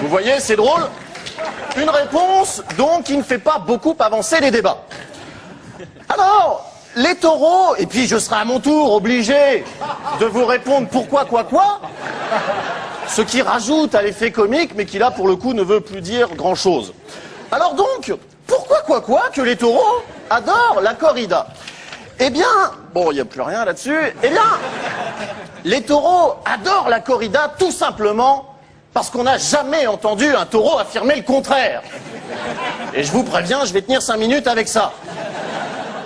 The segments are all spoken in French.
Vous voyez, c'est drôle. Une réponse, donc, qui ne fait pas beaucoup avancer les débats. Alors, les taureaux, et puis je serai à mon tour obligé de vous répondre pourquoi, quoi, ce qui rajoute à l'effet comique, mais qui là, pour le coup, ne veut plus dire grand-chose. Alors donc, pourquoi, quoi, que les taureaux adorent la corrida? Eh bien, bon, il n'y a plus rien là-dessus, eh bien, les taureaux adorent la corrida tout simplement parce qu'on n'a jamais entendu un taureau affirmer le contraire. Et je vous préviens, je vais tenir 5 minutes avec ça.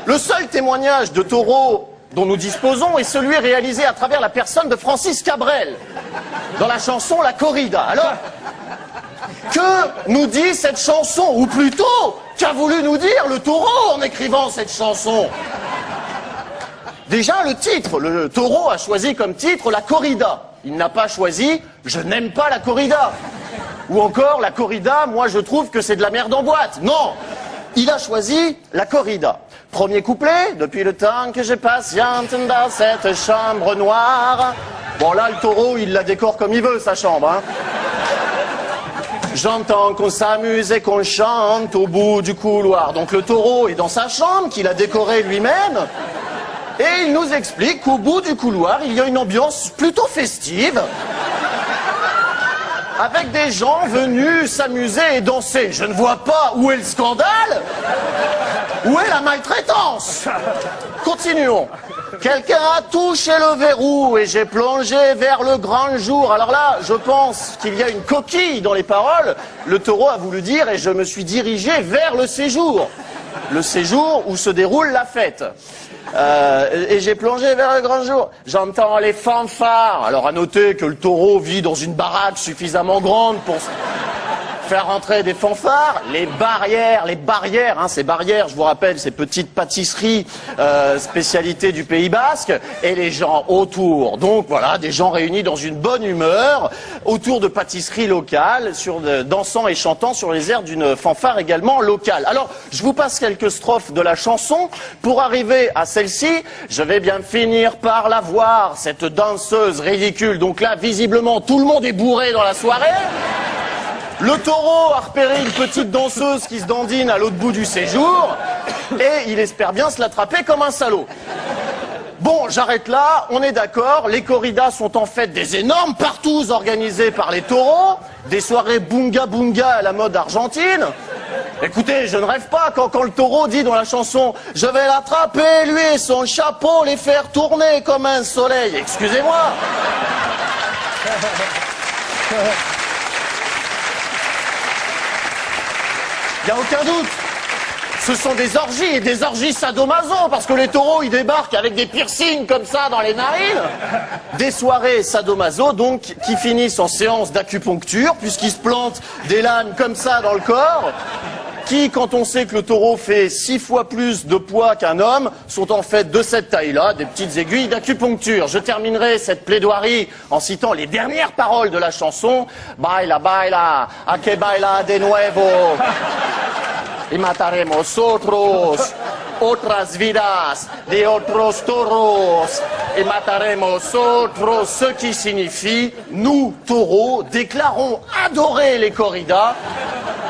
Le seul témoignage de taureau dont nous disposons est celui réalisé à travers la personne de Francis Cabrel, dans la chanson La Corrida. Alors, que nous dit cette chanson? Ou plutôt, qu'a voulu nous dire le taureau en écrivant cette chanson? Déjà, le titre, le taureau a choisi comme titre La Corrida. Il n'a pas choisi « Je n'aime pas la corrida ». Ou encore « La corrida, moi je trouve que c'est de la merde en boîte ». Non, il a choisi La Corrida. Premier couplet, depuis le temps que je patiente dans cette chambre noire. Bon là, le taureau, il la décore comme il veut, sa chambre. Hein. J'entends qu'on s'amuse et qu'on chante au bout du couloir. Donc le taureau est dans sa chambre, qu'il a décorée lui-même. Et il nous explique qu'au bout du couloir, il y a une ambiance plutôt festive. Avec des gens venus s'amuser et danser. Je ne vois pas où est le scandale, où est la maltraitance. Continuons. Quelqu'un a touché le verrou et j'ai plongé vers le grand jour. Alors là, je pense qu'il y a une coquille dans les paroles. Le taureau a voulu dire et je me suis dirigé vers le séjour. Le séjour où se déroule la fête. Et j'ai plongé vers le grand jour. J'entends les fanfares. Alors à noter que le taureau vit dans une baraque suffisamment grande pour faire rentrer des fanfares. Les barrières, hein, ces barrières, je vous rappelle, ces petites pâtisseries spécialité du Pays Basque, et les gens autour. Donc voilà, des gens réunis dans une bonne humeur, autour de pâtisseries locales, dansant et chantant sur les airs d'une fanfare également locale. Alors, je vous passe quelques strophes de la chanson. Pour arriver à celle-ci, je vais bien finir par la voir, cette danseuse ridicule. Donc là, visiblement, tout le monde est bourré dans la soirée. Le taureau a repéré une petite danseuse qui se dandine à l'autre bout du séjour et il espère bien se l'attraper comme un salaud. Bon, j'arrête là, on est d'accord, les corridas sont en fait des énormes partous organisés par les taureaux, des soirées bunga bunga à la mode argentine. Écoutez, je ne rêve pas quand le taureau dit dans la chanson « Je vais l'attraper, lui et son chapeau, les faire tourner comme un soleil ». Excusez-moi. Il n'y a aucun doute. Ce sont des orgies, et des orgies sadomaso, parce que les taureaux, ils débarquent avec des piercings comme ça dans les narines. Des soirées sadomaso, donc, qui finissent en séance d'acupuncture, puisqu'ils se plantent des lames comme ça dans le corps, qui, quand on sait que le taureau fait 6 fois plus de poids qu'un homme, sont en fait de cette taille-là, des petites aiguilles d'acupuncture. Je terminerai cette plaidoirie en citant les dernières paroles de la chanson. Baila, baila, a que baila de nuevo. Y mataremos otras vidas de otros toros. Et mataremos otros, ce qui signifie, nous, taureaux, déclarons adorer les corridas.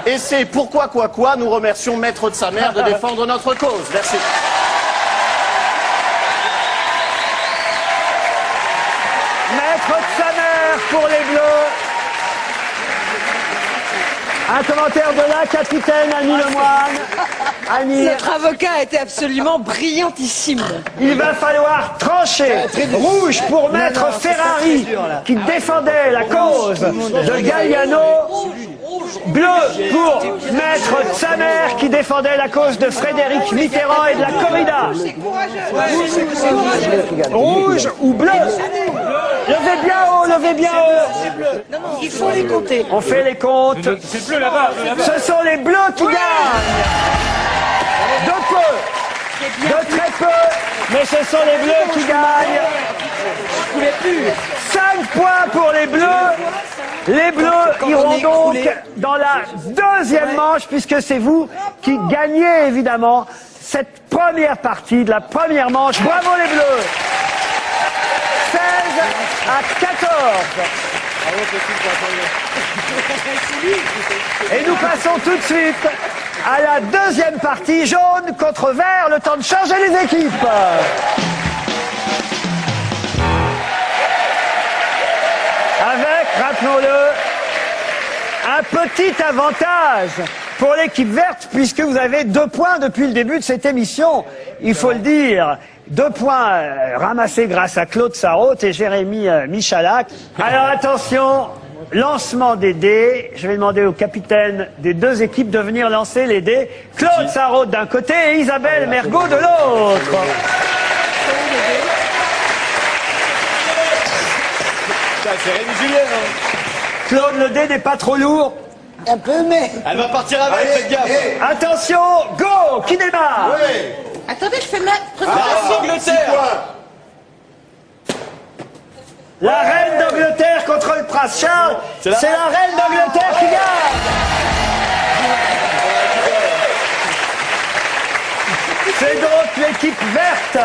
Et c'est pourquoi, quoi, nous remercions Maître de sa mère de défendre notre cause. Merci. Maître de sa mère pour les Bleus. Un commentaire de la capitaine Annie Lemoine. Annie. Notre avocat a été absolument brillantissime. Il va falloir trancher. Rouge pour Maître Ferrari, qui défendait la cause de Galliano. Bleu pour Maître Tsamer, qui défendait la cause de Frédéric Mitterrand et de la corrida. Rouge ou bleu? Levez bien haut, levez bien haut. Non, il faut les compter. On fait les comptes. C'est bleu là-bas. Ce sont les bleus qui gagnent. De peu. De très peu. Mais ce sont les bleus qui gagnent. 5 points pour les bleus. Les bleus iront donc dans la deuxième manche, puisque c'est vous qui gagnez évidemment cette première partie de la première manche. Bravo les bleus. 16 à 14. Et nous passons tout de suite à la deuxième partie, jaune contre vert, le temps de changer les équipes. Avec, rappelons-le, un petit avantage pour l'équipe verte, puisque vous avez 2 points depuis le début de cette émission, il faut le dire. 2 points ramassés grâce à Claude Sarraute et Jérémy Michalak. Alors attention, lancement des dés. Je vais demander au capitaine des 2 équipes de venir lancer les dés. Claude Sarraute d'un côté et Isabelle Mergot de l'autre. C'est Rémi Julien, hein. Claude, le dé n'est pas trop lourd. Un peu, mais... Elle va partir avec, faites gaffe. Attention, go. Qui démarre? Attendez, je fais ma Angleterre. La reine d'Angleterre contre le prince Charles. C'est la reine d'Angleterre qui gagne. C'est donc l'équipe verte.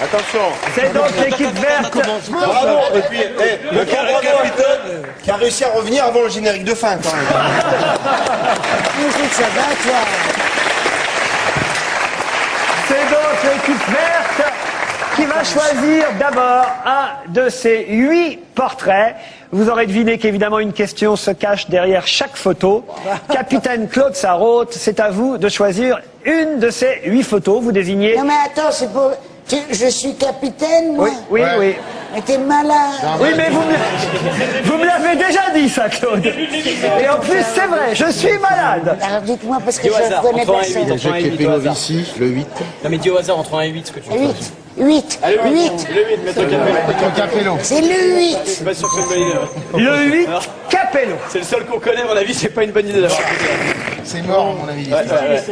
Attention. C'est donc l'équipe verte. Bravo. Et puis, le capitaine qui a réussi à revenir avant le générique de fin, quand même. Ça va, toi. C'est donc l'équipe verte qui va choisir d'abord un de ces 8 portraits. Vous aurez deviné qu'évidemment une question se cache derrière chaque photo. Capitaine Claude Sarraute, c'est à vous de choisir une de ces 8 photos. Vous désignez... Non, mais attends, c'est pour... Je suis capitaine, moi. Oui, oui. Mais t'es malade. Oui, mais vous me l'avez déjà dit, ça, Claude. Et en plus, c'est vrai, je suis malade. Alors dites-moi, parce que je connais personne. Jacques Pélovici, le 8. Non mais dis au hasard entre 1 et 8 ce que tu veux. 8. Allez, 8. Le 8, mettons Capello. C'est le 8. Je suis pas sûr que c'est une bonne idée. Le 8, Capello. C'est le seul qu'on connaît, à mon avis, c'est pas une bonne idée d'avoir. C'est mort, à mon avis.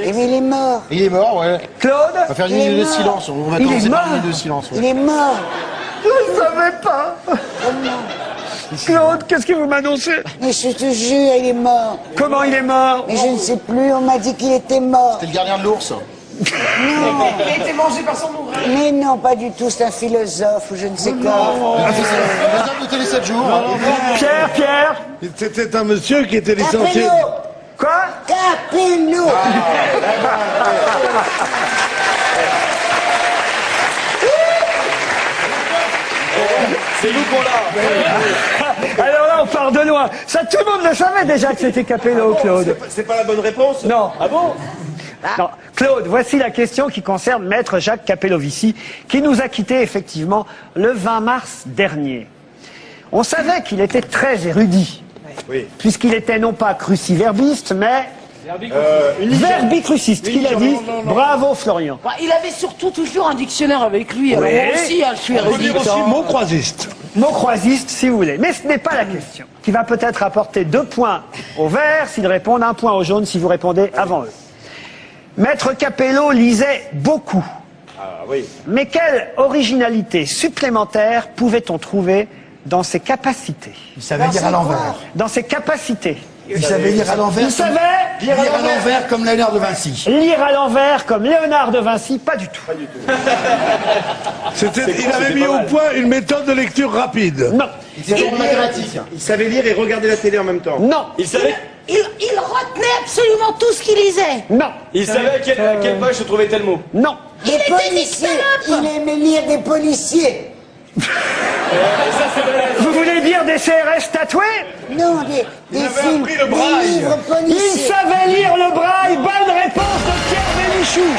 Et mais il est mort. Il est mort, ouais. Claude, On va faire une minute de silence. On va Il commencer est par une mort. minute de silence. Il est mort. je ne savais pas. Claude, qu'est-ce que vous m'annoncez? Mais je te jure, il est mort. Comment il est mort? Mais je ne sais plus, on m'a dit qu'il était mort. C'est le gardien de l'ours. Non. Il a été mangé par son ouvrier. Mais non, pas du tout, c'est un philosophe ou je ne sais quoi. Le de Télé 7 jours. Pierre. C'était un monsieur qui était licencié. Capello. Quoi? Capello. C'est nous qu'on l'a. Alors là, on part de loin. Ça, tout le monde le savait déjà que c'était Capello, Claude. C'est pas la bonne réponse? Non. Ah bon? Non. Claude, voici la question qui concerne Maître Jacques Capellovici, qui nous a quittés effectivement le 20 mars dernier. On savait qu'il était très érudit, Oui. puisqu'il était non pas cruciverbiste, mais verbicruciste, qu'il a dit. Bravo, Florian. Bah, il avait surtout toujours un dictionnaire avec lui. Alors Oui. moi aussi, je suis On peut dire érudite. aussi mot croisiste. Mot croisiste, si vous voulez. Mais ce n'est pas la question, qui va peut-être apporter 2 points au vert s'ils répondent, 1 point au jaune si vous répondez avant eux. Maître Capello lisait beaucoup. Ah oui. Mais quelle originalité supplémentaire pouvait-on trouver dans ses capacités? Il savait lire à l'envers. Dans ses capacités. Il savait lire à l'envers. Il savait Lire à l'envers comme Léonard de Vinci. lire à l'envers comme Léonard de Vinci, pas du tout. Il avait mis au point une méthode de lecture rapide. Non, C'était un mathématicien. Il savait lire et regarder la télé en même temps. non, Il savait, Il retenait absolument tout ce qu'il lisait. non, il savait à quelle page se trouvait tel mot. non. Des policiers. Il aimait lire des policiers. Vous voulez dire des CRS tatoués? Non, des films, appris le des braille. livres Il policiers. savait lire le braille. Bonne réponse de Pierre Bénichou.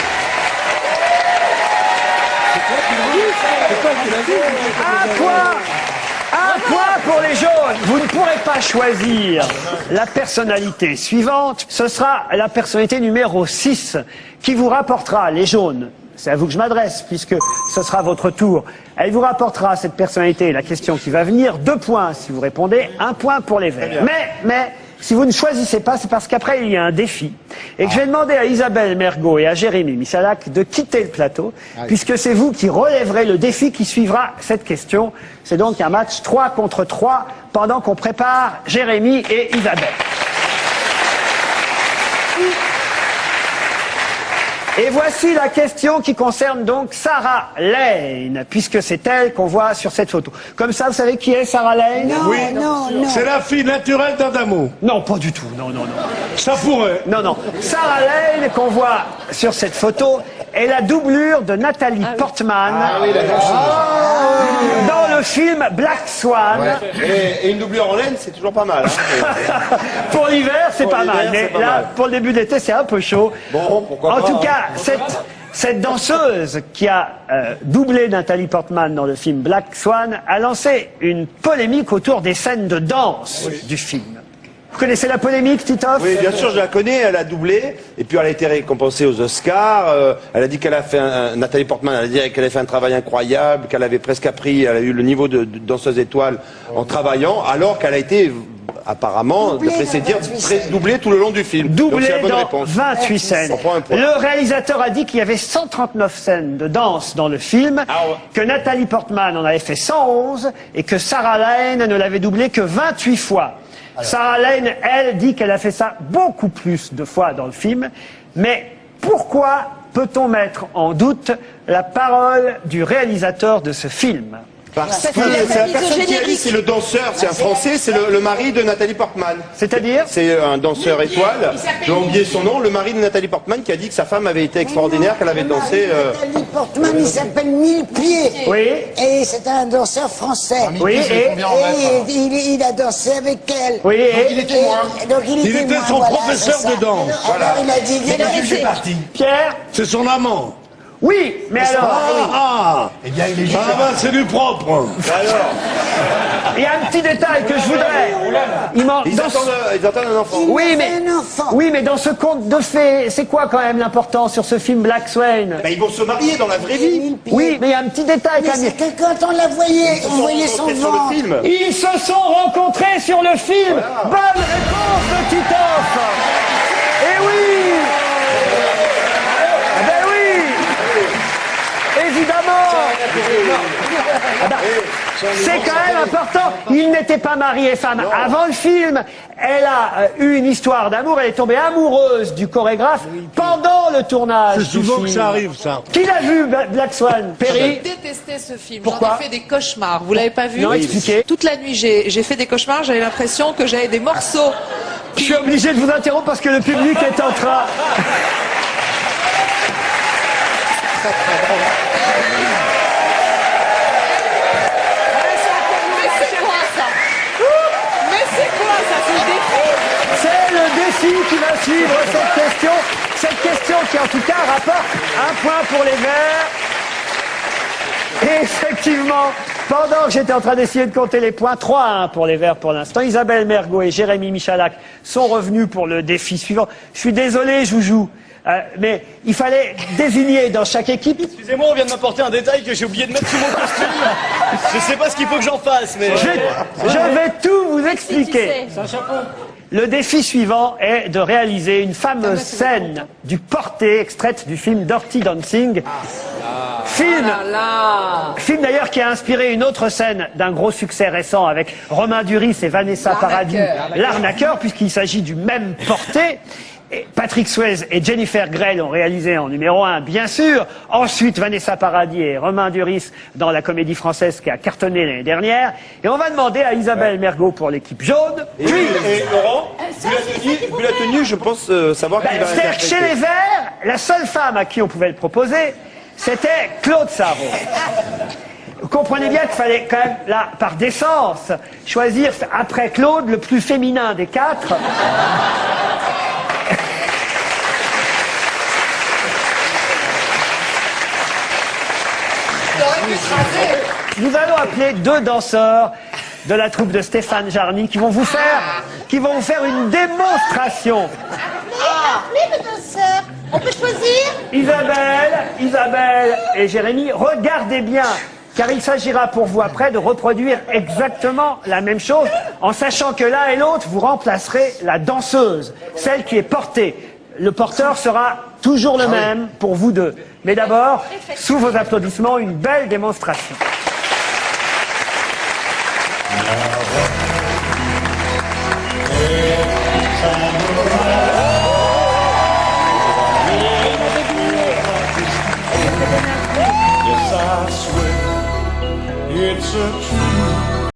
Un point pour les jaunes. Vous ne pourrez pas choisir la personnalité suivante. Ce sera la personnalité numéro 6 qui vous rapportera, les jaunes. C'est à vous que je m'adresse puisque ce sera votre tour. Elle vous rapportera, cette personnalité, la question qui va venir. 2 points si vous répondez, 1 point pour les verts. Mais, si vous ne choisissez pas, c'est parce qu'après il y a un défi. Et que je vais demander à Isabelle Mergot et à Jérémy Michalak de quitter le plateau, puisque c'est vous qui relèverez le défi qui suivra cette question. C'est donc un match 3 contre 3 pendant qu'on prépare Jérémy et Isabelle. Et voici la question qui concerne donc Sarah Lane, puisque c'est elle qu'on voit sur cette photo. Comme ça, vous savez qui est Sarah Lane? Non, non. C'est la fille naturelle d'Adamo. Non, pas du tout. Non, non, non. Ça pourrait. Non, non. Sarah Lane, qu'on voit sur cette photo, est la doublure de Nathalie Portman dans le film Black Swan. Et une doublure en laine, c'est toujours pas mal. Hein. Pour l'hiver, c'est Pour pas mal. l'hiver, Mais c'est pas là, mal. pour le début d'été, c'est un peu chaud. Bon, pourquoi En pas, tout hein. cas, cette danseuse qui a doublé Nathalie Portman dans le film Black Swan a lancé une polémique autour des scènes de danse du film. Vous connaissez la polémique, Titoff? Oui, bien sûr, je la connais, elle a doublé, et puis elle a été récompensée aux Oscars, elle a dit qu'elle a fait Nathalie Portman, elle a dit qu'elle avait fait un travail incroyable, qu'elle avait presque appris, elle a eu le niveau de danseuse étoile en travaillant, alors qu'elle a été, apparemment, d'après ses dires, doublée tout le long du film. Donc Doublé c'est la bonne dans réponse. 28 scènes. On prend un point. Le réalisateur a dit qu'il y avait 139 scènes de danse dans le film, Ah ouais. que Nathalie Portman en avait fait 111 et que Sarah Lane ne l'avait doublé que 28 fois. Sarah Lane, elle, dit qu'elle a fait ça beaucoup plus de fois dans le film. Mais pourquoi peut-on mettre en doute la parole du réalisateur de ce film? Parce que c'est la personne qui a dit, c'est le danseur, c'est un Français, c'est le mari de Nathalie Portman. C'est-à-dire? C'est un danseur étoile, j'ai oublié son nom, le mari de Nathalie Portman qui a dit que sa femme avait été extraordinaire, qu'elle avait dansé... Nathalie Portman, il s'appelle Millepied. Oui. Et c'est un danseur français. Oui, et Il a dansé avec elle. Oui, et Il était moi. Donc il Il était son professeur c'est ça. de danse. Alors il a dit, Je suis parti. Pierre? C'est son amant. Oui, mais alors, Eh bien, il est juste. Ah bah c'est du propre. il y a un petit détail que je voudrais. Il manque Ils attendent un enfant. Oui, mais un enfant. oui, mais dans ce conte de fées, c'est quoi quand même l'important sur ce film Black Swan? Bah, ils vont se marier dans la vraie vie. Millepied. Oui, mais il y a un petit détail Mais quand même. c'est que quand on la voyait, on voyait son rencontrés sur le ventre. film. Ils se sont rencontrés sur le film. Bonne réponse de Titoff. Eh oui. Ah ben oui. Évidemment. Ah ben, c'est quand même important. Ils n'étaient pas mari et femme avant le film. Elle a eu une histoire d'amour. Elle est tombée amoureuse du chorégraphe pendant le tournage C'est du souvent film. que ça arrive, ça. Qui l'a vu, Black Swan? Je Perry? détestais ce film. Pourquoi J'en ai fait des cauchemars. Vous l'avez pas vu? Non, expliquez. Toute la nuit, j'ai fait des cauchemars. J'avais l'impression que j'avais des morceaux. Je suis obligé de vous interrompre parce que le public est en train... Mais c'est quoi ça? Mais c'est quoi ça? C'est le défi. C'est le défi qui va suivre cette question. Cette question qui, en tout cas, rapporte un point pour les Verts. Et effectivement, pendant que j'étais en train d'essayer de compter les points, 3-1 pour les Verts pour l'instant. Isabelle Mergo et Jérémy Michalak sont revenus pour le défi suivant. Je suis désolé, Joujou. Mais il fallait désigner dans chaque équipe. Excusez-moi, on vient de m'apporter un détail que j'ai oublié de mettre sous mon costume. Je sais pas ce qu'il faut que j'en fasse, mais... Je vais tout vous expliquer. Le défi suivant est de réaliser une fameuse scène du Porté, extraite du film Dirty Dancing. Film d'ailleurs qui a inspiré une autre scène d'un gros succès récent avec Romain Duris et Vanessa Paradis, L'Arnaqueur, puisqu'il s'agit du même Porté. Et Patrick Swayze et Jennifer Grey l'ont réalisé en numéro 1, bien sûr. Ensuite, Vanessa Paradis et Romain Duris dans la comédie française qui a cartonné l'année dernière. Et on va demander à Isabelle Mergo pour l'équipe jaune. Et Laurent, vu la tenue, je pense savoir qui va C'est-à-dire que chez les Verts, la seule femme à qui on pouvait le proposer, c'était Claude Sarraud. Vous comprenez bien qu'il fallait quand même, là, par décence, choisir après Claude le plus féminin des quatre. Nous allons appeler deux danseurs de la troupe de Stéphane Jarny qui vont vous faire une démonstration. Appelez le danseur. On peut choisir? Isabelle et Jérémy, regardez bien, car il s'agira pour vous après de reproduire exactement la même chose, en sachant que l'un et l'autre, vous remplacerez la danseuse, celle qui est portée. Le porteur sera toujours le même pour vous deux. Mais d'abord, sous vos applaudissements, une belle démonstration. disappear.